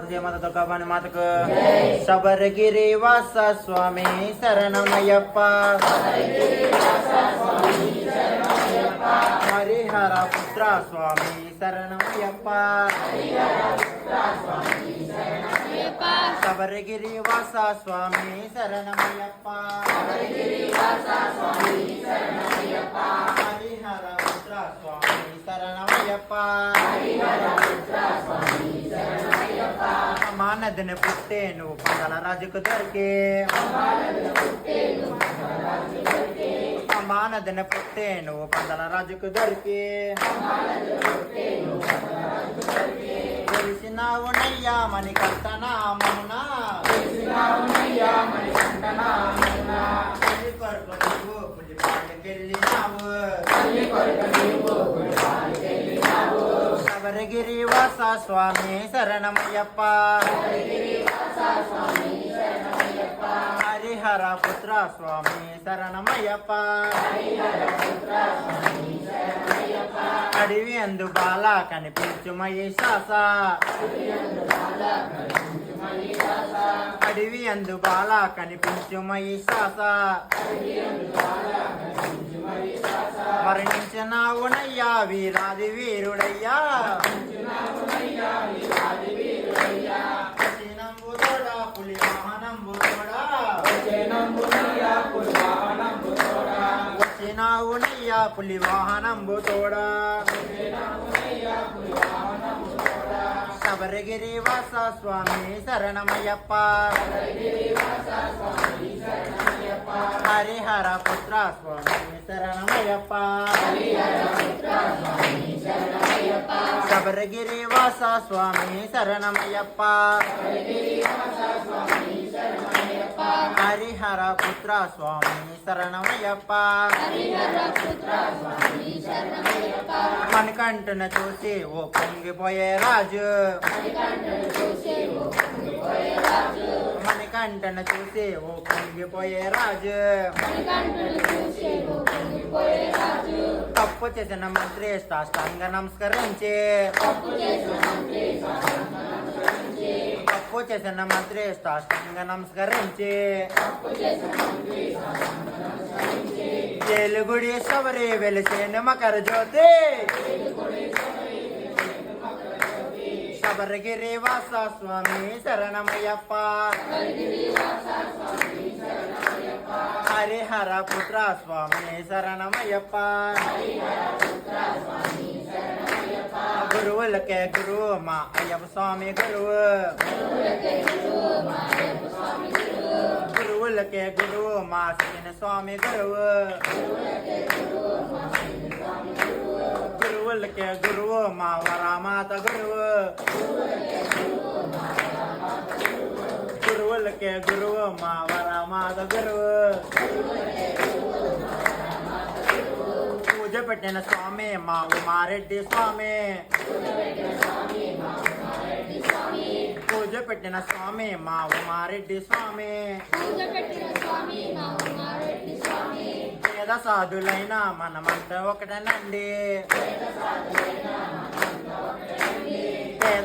जय माता दुर्गाभवानी माता को शबरगिरी वास स्वामी शरणमयप्पा हरिहर पुत्र स्वामी शरणमयप्पा शबरगिरी वास स्वामी शरणमयप्पा हरिहर पुत्र स्वामी शरणमयप्पा అమ్మానదిని పుట్టే నువ్వు పందల రాజుకు దొరికే అమ్మానదిని పుట్టే నువ్వు పందల రాజుకు దొరికే తెలిసినావు నయ్యా మణికంఠనామమునా తల్లి కొరకు నువ్వు పులిపాలకెళ్ళినావు శబరగిరి వాస స్వామి శరణమయ్యప్ప హరిహర పుత్ర స్వామి శరణమయ్యప్ప అడివి అందు బాల కనిపించు మహిషాస అడివి అందు బాల కనిపించు మహిషాస మరణించినావునయ్యా వీరాది వీరుడయ్యా వచ్చినంబుతోడా పులి వాహనంబుతోడా వచ్చినావునయ్యా పులి వాహనంబుతోడా శబరగిరి వాస స్వామి శరణమయ్యప్ప హరిహర పుత్ర స్వామి శరణమయ్యప్ప శబరగిరి వాస స్వామి శరణమయ్యప్ప హరిహర పుత్ర స్వామి శరణమయ్యప్ప మణికంఠన చూసి ఓ పొంగిపోయే రాజు మణికంఠన చూసి ఓ పొంగిపోయే రాజు తప్పు చేసిన మంత్రి సాష్టాంగ నమస్కరించి తప్పు చేసిన మంత్రి సాష్టాంగ నమస్కరించి ఏలుగుడి శబరి వెలిసేను మకర జ్యోతి శబరగిరి వాస స్వామి శరణమయ్యప్ప హరిహర పుత్ర స్వామి శరణమయ్యప్ప గురువులకే గురువు మా అయ్యప్ప స్వామి గురువు గురువులకే గురువు మా సీన స్వామి గురువు గురువులకే గురువు మా వరామాత గురువు గురువులకే గురువు మా వరామాత గురువు పూజ పెట్టిన స్వామి మా ఉమారెడ్డి స్వామి పూజ పెట్టిన స్వామి మా ఉమారెడ్డి స్వామి పేద సాధులైన మనమంతా ఒకటేనండి పేద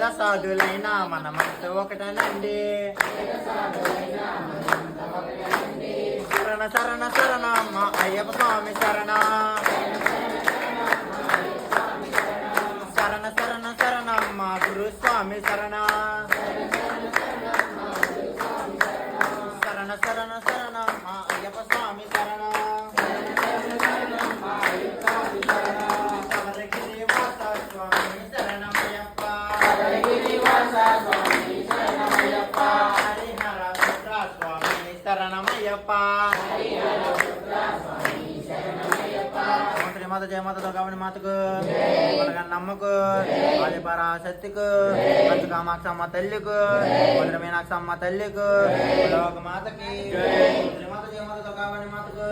సాధులైన మనమంతా ఒకటేనండి శరణ శరణ శరణ మా అయ్యప్ప స్వామి శరణ శరణ శరణ శరణ మా గురు స్వామి శరణ శరణ శరణ శరణ మా అయ్యప్ప స్వామి శరణ శబరగిరి వాస స్వామి శరణమయ్యప్ప హరిహర పుత్ర స్వామి శరణమయ్యప్ప మాత జయ మాత దుర్గామణి మాతకు నమ్మకు ఆది పరాశక్తికు పంచ కామాక్షమ్మ తల్లికు మధుర మీనాక్షమ్మ తల్లికు లోక మాతకి మాత జయ మాత దుర్గామణి మాతకు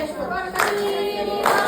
శుక్రవారం